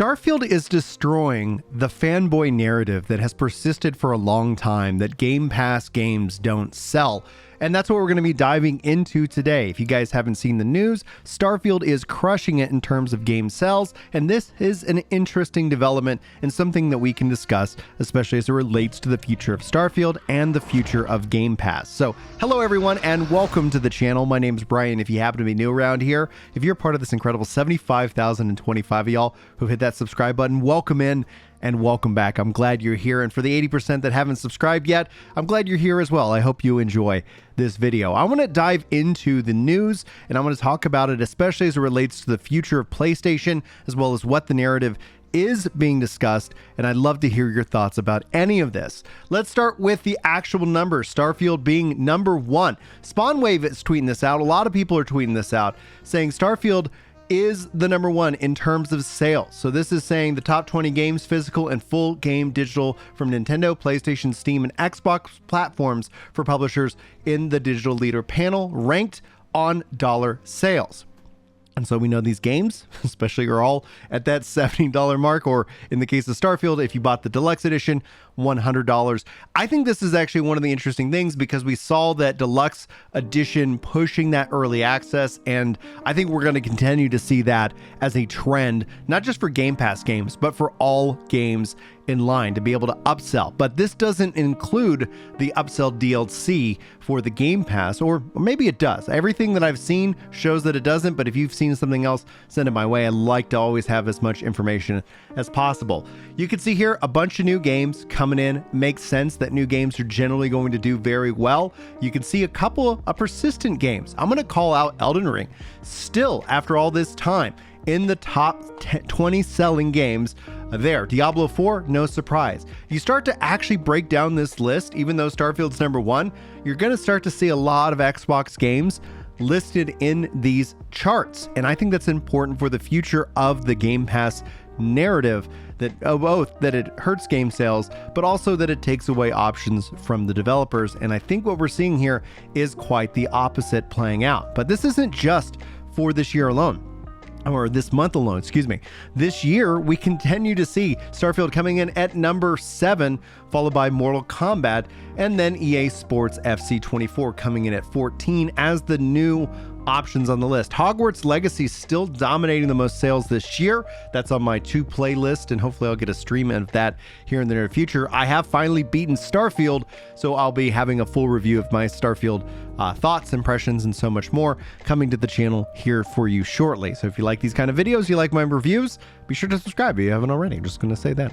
Starfield is destroying the fanboy narrative that has persisted for a long time that Game Pass games don't sell. And that's what we're going to be diving into today. If you guys haven't seen the news, Starfield is crushing it in terms of game sales, and this is an interesting development and something that we can discuss, especially as it relates to the future of Starfield and the future of Game Pass. So, hello everyone, and welcome to the channel. My name's Brian. If you happen to be new around here, if you're part of this incredible 75,025 of y'all who hit that subscribe button, welcome in. And welcome back. I'm glad you're here. And for the 80% that haven't subscribed yet, I'm glad you're here as well. I hope you enjoy this video. I want to dive into the news and I want to talk about it, especially as it relates to the future of PlayStation, as well as what the narrative is being discussed. And I'd love to hear your thoughts about any of this. Let's start with the actual numbers. Starfield being number one. Spawnwave is tweeting this out. A lot of people are tweeting this out, saying Starfield is the number one in terms of sales. So this is saying the top 20 games, physical and full game digital from Nintendo, PlayStation, Steam, and Xbox platforms for publishers in the digital leader panel ranked on dollar sales. And so we know these games, especially, are all at that $70 mark, or in the case of Starfield, if you bought the deluxe edition, $100. I think this is actually one of the interesting things because we saw that deluxe edition pushing that early access, and I think we're going to continue to see that as a trend, not just for Game Pass games, but for all games in line to be able to upsell. But this doesn't include the upsell DLC for the Game Pass, or maybe it does. Everything that I've seen shows that it doesn't, but if you've seen something else, send it my way. I like to always have as much information as possible. You can see here a bunch of new games coming in. Makes sense that new games are generally going to do very well. You can see a couple of persistent games. I'm going to call out Elden Ring. Still, after all this time, in the top 20 selling games there. Diablo 4, no surprise. You start to actually break down this list, even though Starfield's number one, you're going to start to see a lot of Xbox games listed in these charts. And I think that's important for the future of the Game Pass narrative, that both that it hurts game sales, but also that it takes away options from the developers. And I think what we're seeing here is quite the opposite playing out. But this isn't just for this year alone. Or this month alone, excuse me. This year, we continue to see Starfield coming in at number 7, followed by Mortal Kombat, and then EA Sports FC 24 coming in at 14 as the new options on the list. Hogwarts Legacy still dominating the most sales this year. That's on my to play list, and hopefully I'll get a stream of that here in the near future. I have finally beaten Starfield, so I'll be having a full review of my Starfield thoughts, impressions, and so much more coming to the channel here for you shortly. So if you like these kind of videos, you like my reviews, be sure to subscribe if you haven't already. I'm just going to say that.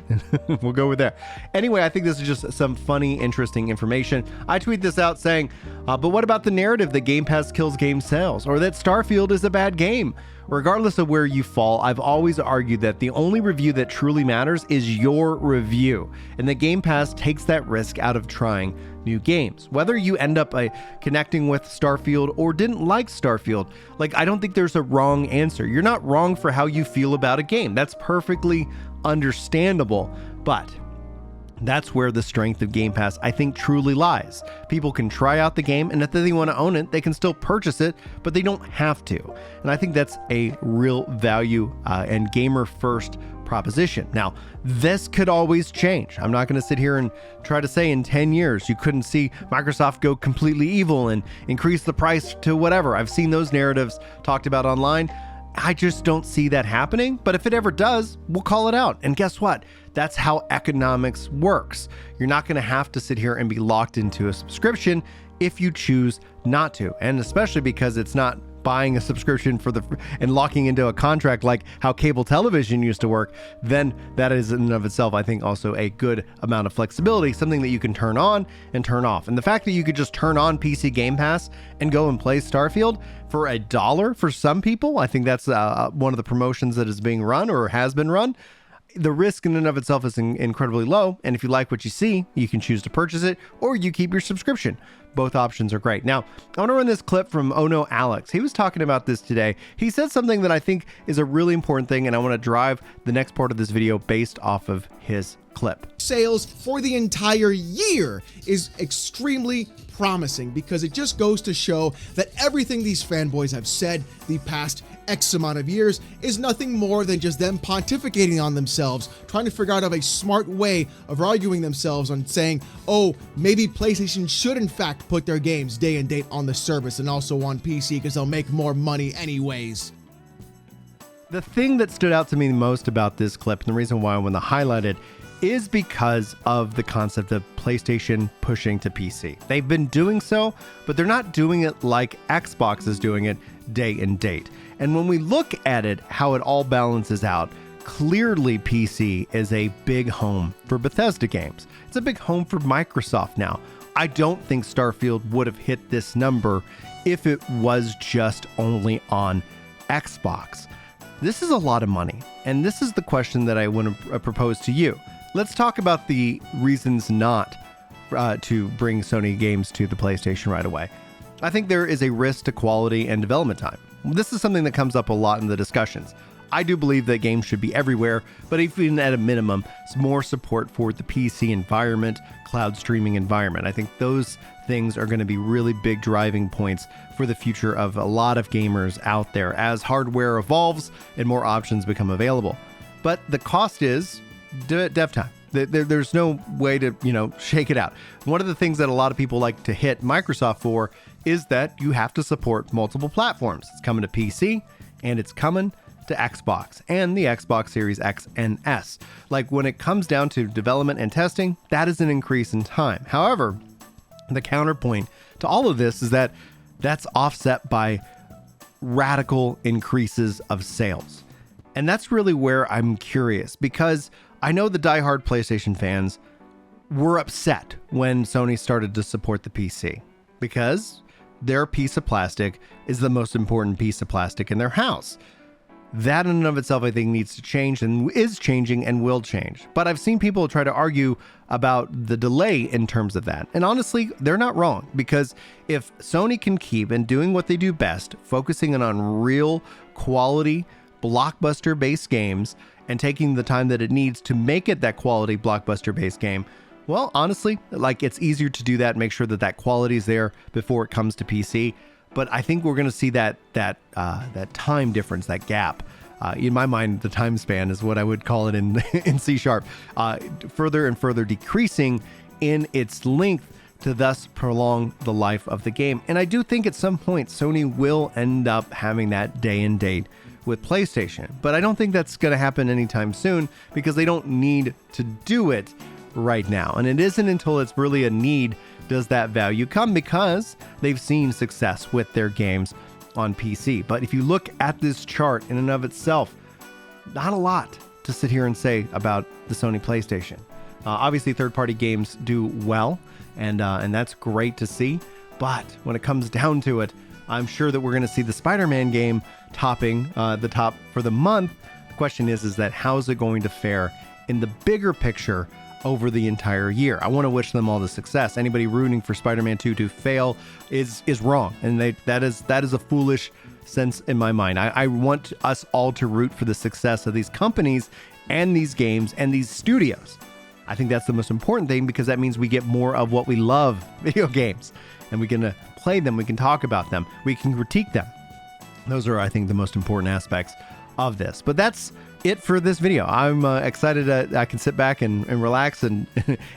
We'll go with that. Anyway, I think this is just some funny, interesting information. I tweet this out saying, but what about the narrative that Game Pass kills game sales, or that Starfield is a bad game? Regardless of where you fall, I've always argued that the only review that truly matters is your review, and that Game Pass takes that risk out of trying new games. Whether you end up connecting with Starfield or didn't like Starfield, I don't think there's a wrong answer. You're not wrong for how you feel about a game. That's perfectly understandable, but that's where the strength of Game Pass, I think, truly lies. People can try out the game, and if they want to own it, they can still purchase it, but they don't have to. And I think that's a real value and gamer-first proposition. Now, this could always change. I'm not going to sit here and try to say in 10 years you couldn't see Microsoft go completely evil and increase the price to whatever. I've seen those narratives talked about online. I just don't see that happening, but if it ever does, we'll call it out. And guess what? That's how economics works. You're not going to have to sit here and be locked into a subscription if you choose not to, and especially because it's not buying a subscription and locking into a contract like how cable television used to work. Then that is in and of itself, I think, also a good amount of flexibility, something that you can turn on and turn off. And the fact that you could just turn on PC Game Pass and go and play Starfield for $1 for some people, I think that's one of the promotions that is being run or has been run. The risk in and of itself is incredibly low, and if you like what you see, you can choose to purchase it or you keep your subscription. both options are great. Now, I want to run this clip from Oh No Alex. He was talking about this today. He said something that I think is a really important thing, and I want to drive the next part of this video based off of his clip. Sales for the entire year is extremely promising because it just goes to show that everything these fanboys have said the past X amount of years is nothing more than just them pontificating on themselves, trying to figure out a smart way of arguing themselves on saying, oh, maybe PlayStation should in fact put their games day and date on the service and also on PC because they'll make more money anyways. The thing that stood out to me the most about this clip, and the reason why I want to highlight it, is because of the concept of PlayStation pushing to PC. They've been doing so, but they're not doing it like Xbox is doing it day and date. And when we look at it, how it all balances out, clearly PC is a big home for Bethesda games. It's a big home for Microsoft now. I don't think Starfield would have hit this number if it was just only on Xbox. This is a lot of money, and this is the question that I want to propose to you. Let's talk about the reasons not to bring Sony games to the PlayStation right away. I think there is a risk to quality and development time. This is something that comes up a lot in the discussions. I do believe that games should be everywhere, but even at a minimum, more support for the PC environment, cloud streaming environment. I think those things are going to be really big driving points for the future of a lot of gamers out there as hardware evolves and more options become available. But the cost is dev time. There's no way to, shake it out. One of the things that a lot of people like to hit Microsoft for is that you have to support multiple platforms. It's coming to PC and it's coming to Xbox and the Xbox Series X and S. Like when it comes down to development and testing, that is an increase in time. However, the counterpoint to all of this is that that's offset by radical increases of sales. And that's really where I'm curious, because I know the diehard PlayStation fans were upset when Sony started to support the PC because their piece of plastic is the most important piece of plastic in their house. That in and of itself, I think, needs to change and is changing and will change. But I've seen people try to argue about the delay in terms of that. And honestly, they're not wrong, because if Sony can keep and doing what they do best, focusing on real quality blockbuster based games and taking the time that it needs to make it that quality blockbuster based game, well, honestly, it's easier to do that and make sure that that quality is there before it comes to PC. But I think we're going to see that time difference, that gap. In my mind, the time span is what I would call it in C#, further and further decreasing in its length to thus prolong the life of the game. And I do think at some point Sony will end up having that day and date with PlayStation. But I don't think that's going to happen anytime soon, because they don't need to do it right now. And it isn't until it's really a need does that value come, because they've seen success with their games on PC. But if you look at this chart in and of itself, not a lot to sit here and say about the Sony PlayStation. Obviously, third-party games do well, and that's great to see. But when it comes down to it, I'm sure that we're going to see the Spider-Man game topping the top for the month. The question is that how's it going to fare in the bigger picture over the entire year? I want to wish them all the success. Anybody rooting for Spider-Man 2 to fail is wrong, and that is a foolish sense in my mind. I want us all to root for the success of these companies and these games and these studios. I think that's the most important thing, because that means we get more of what we love, video games, and we can play them, we can talk about them, we can critique them. Those are, I think, the most important aspects of this. But that's it for this video. I'm excited that I can sit back and relax and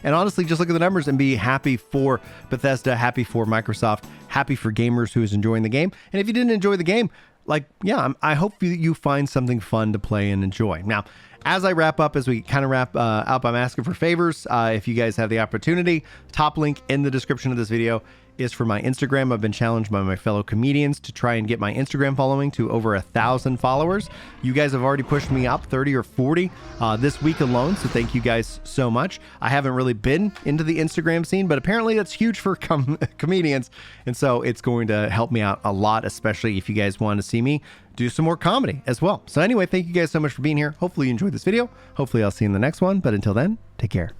honestly just look at the numbers and be happy for Bethesda, happy for Microsoft, happy for gamers who is enjoying the game. And if you didn't enjoy the game, I hope you find something fun to play and enjoy. Now, as I wrap up, as we kind of wrap up, I'm asking for favors. If you guys have the opportunity, top link in the description of this video is for my Instagram. I've been challenged by my fellow comedians to try and get my Instagram following to over 1,000 followers. You guys have already pushed me up 30 or 40 this week alone, so thank you guys so much. I haven't really been into the Instagram scene, but apparently that's huge for comedians, and so it's going to help me out a lot, especially if you guys want to see me do some more comedy as well. So anyway, thank you guys so much for being here. Hopefully you enjoyed this video. Hopefully I'll see you in the next one, but until then, take care.